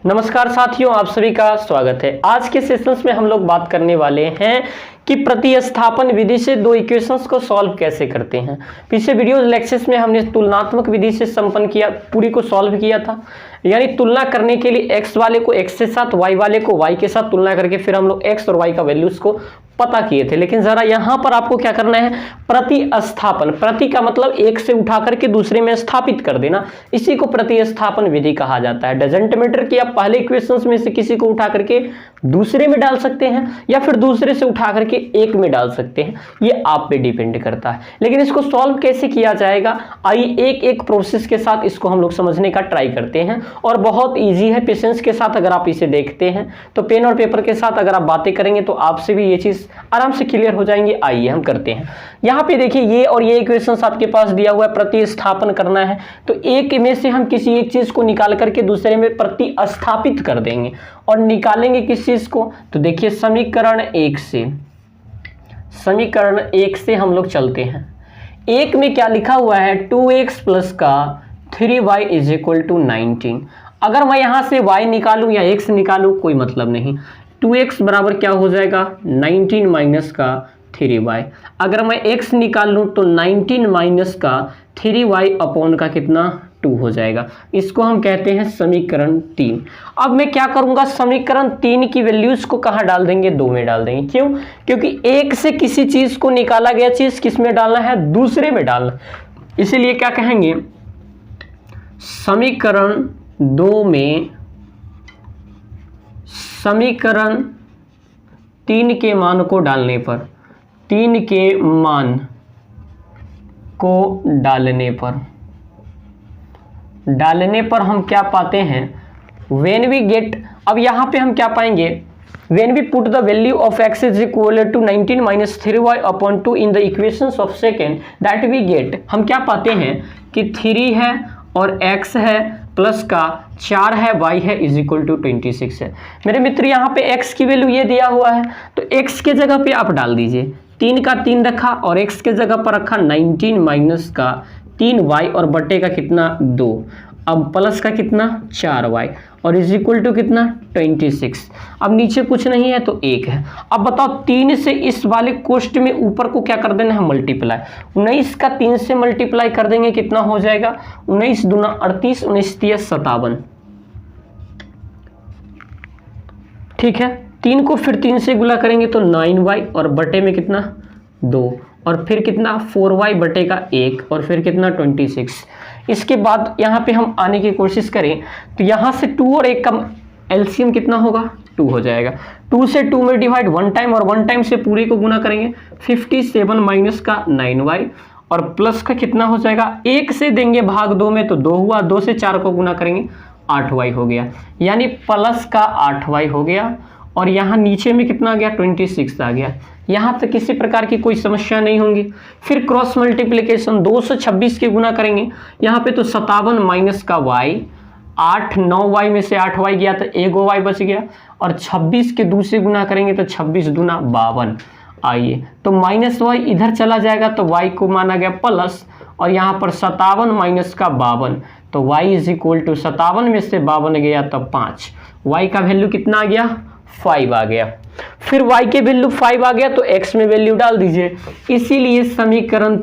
नमस्कार साथियों, आप सभी का स्वागत है। आज के सेशंस में हम लोग बात करने वाले हैं कि प्रतिस्थापन विधि से दो इक्वेशंस को सॉल्व कैसे करते हैं। पिछले वीडियो लेक्चर्स में हमने तुलनात्मक विधि से संपन्न किया, पूरी को सॉल्व किया था। यानी तुलना करने के लिए x वाले को x के साथ, y वाले को y के साथ तुलना करके फिर हम लोग x और y का वैल्यूज को पता किए थे। लेकिन जरा यहां पर आपको क्या करना है, प्रतिस्थापन। प्रति का मतलब एक से उठा करके दूसरे में स्थापित कर देना, इसी को प्रतिस्थापन विधि कहा जाता है। डजंट मैटर कि आप पहले इक्वेशंस में से किसी को उठा करके दूसरे में डाल सकते हैं या फिर दूसरे से उठा करके एक में डाल सकते हैं, ये आप पे डिपेंड करता है। लेकिन इसको सॉल्व कैसे किया जाएगा, आइए एक एक प्रोसेस के साथ इसको हम लोग समझने का ट्राई करते हैं। और बहुत ईजी है, पेशेंस के साथ अगर आप इसे देखते हैं तो पेन और पेपर के साथ अगर आप बातें करेंगे तो आपसे भी ये चीज आराम से क्लियर हो जाएंगे। आइए हम करते हैं। यहाँ पे देखिए ये और ये इक्वेशंस आपके पास दिया हुआ है, प्रतिस्थापन करना है तो एक में से हम किसी एक चीज को निकाल करके दूसरे में प्रतिस्थापित कर देंगे। और निकालेंगे किस चीज को, तो देखिए समीकरण एक से हम लोग चलते हैं। एक में क्या लिखा हुआ है, 2x प्लस का 3y इज इक्वल टू 19। अगर मैं यहां से y निकालूं या x निकालूं कोई मतलब नहीं, 2x बराबर क्या हो जाएगा 19 माइनस का 3y। अगर मैं x निकाल लूं तो 19 माइनस का 3y अपॉन का कितना 2 हो जाएगा। इसको हम कहते हैं समीकरण 3। अब मैं क्या करूंगा, समीकरण 3 की वैल्यूज को कहां डाल देंगे, 2 में डाल देंगे। क्यों, क्योंकि एक से किसी चीज को निकाला गया चीज किस में डालना है, दूसरे में डालना। इसीलिए क्या कहेंगे, समीकरण 2 में समीकरण 3 के मान को डालने पर, 3 के मान को डालने पर हम क्या पाते हैं, व्हेन वी गेट। अब यहां पे हम क्या पाएंगे, when we put the value of x is equal to 19 minus 3y upon 2 in the equations of second, that we get. हम क्या पाते हैं कि 3 है और x है प्लस का 4 है, y है इज इक्वल टू 26 है। मेरे मित्र यहाँ पे x की वैल्यू ये दिया हुआ है तो x के जगह पे आप डाल दीजिए, 3 का 3 रखा और x के जगह पर रखा 19 माइनस का 3y और बटे का कितना 2, अब प्लस का कितना 4y और इज इक्वल टू कितना 26। अब नीचे कुछ नहीं है तो 1 है। अब बताओ 3 से इस वाले कोष्ट में ऊपर को क्या कर देना है, मल्टीप्लाई। 19 का 3 से मल्टीप्लाई कर देंगे, कितना हो जाएगा 19 दूना 38, 19 तिया 57। ठीक है, 3 को फिर 3 से गुणा करेंगे तो 9y और बटे में कितना 2 और फिर कितना 4y बटे का 1 और फिर कितना 26। इसके बाद यहाँ पे हम आने की कोशिश करें तो यहाँ से 2 और 1 का एलसीएम कितना होगा 2 हो जाएगा। 2 से 2 में डिवाइड 1 टाइम और 1 टाइम से पूरे को गुना करेंगे, 57 माइनस का 9y और प्लस का कितना हो जाएगा, 1 से देंगे भाग 2 में तो 2 हुआ, 2 से 4 को गुना करेंगे 8y हो गया, यानी प्लस का 8y हो गया। और यहाँ नीचे में कितना आ गया 26 आ गया। यहाँ तक किसी प्रकार की कोई समस्या नहीं होंगी। फिर क्रॉस मल्टीप्लिकेशन 226 के गुना करेंगे, यहाँ पे तो 57 माइनस का y, 8 9y में से 8y गया तो 1 y बच गया और 26 के दूसरे गुना करेंगे तो 26 दूना 52। आइए तो माइनस y इधर चला जाएगा तो y को माना गया प्लस और यहाँ पर 57 माइनस का 52 तो y इज इक्वल टू 57 में से 52 गया तब 5, y का वैल्यू कितना आ गया 5 आ गया। फिर y के वैल्यू 5 आ गया तो x में वैल्यू डाल दीजिए। इसीलिए समीकरण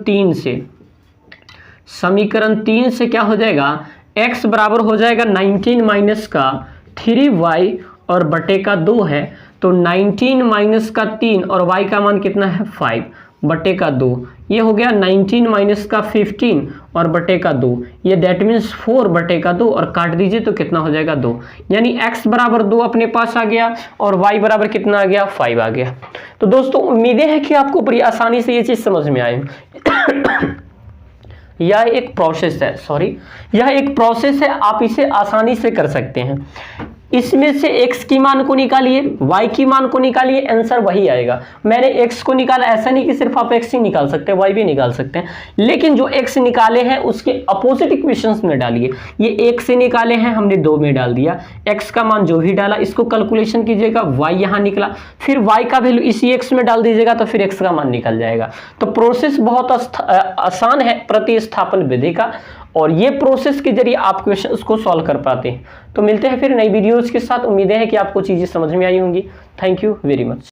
3 से क्या हो जाएगा, x बराबर हो जाएगा 19 माइनस का 3y और बटे का 2 है तो 19 माइनस का 3 और y का मान कितना है 5 बटे का 2, ये हो गया 19 माइनस का 15 और बटे का 2, ये दैट मीन्स 4 बटे का 2 और काट दीजिए तो कितना हो जाएगा 2, यानी x बराबर 2 अपने पास आ गया और y बराबर कितना आ गया 5 आ गया। तो दोस्तों उम्मीदें हैं कि आपको बड़ी आसानी से ये चीज समझ में आए। यह एक प्रोसेस है, आप इसे आसानी से कर सकते हैं। इसमें से x की मान को निकालिए, y की मान को निकालिए, आंसर वही आएगा। मैंने x को निकाला, ऐसा नहीं कि सिर्फ आप x ही निकाल सकते हैं, y भी निकाल सकते हैं, लेकिन जो x निकाले हैं उसके अपोजिट इक्वेशंस में डालिए। ये 1 से निकाले हैं, हमने 2 में डाल दिया, x का मान जो भी डाला इसको कैलकुलेशन कीजिएगा, y यहाँ निकला, फिर y का वैल्यू इसी x में डाल दीजिएगा तो फिर x का मान निकल जाएगा। तो प्रोसेस बहुत आसान है प्रतिस्थापन विधि का और ये प्रोसेस के जरिए आप क्वेश्चंस को सॉल्व कर पाते हैं। तो मिलते हैं फिर नई वीडियोस के साथ। उम्मीदें हैं कि आपको चीज़ें समझ में आई होंगी। Thank you very much.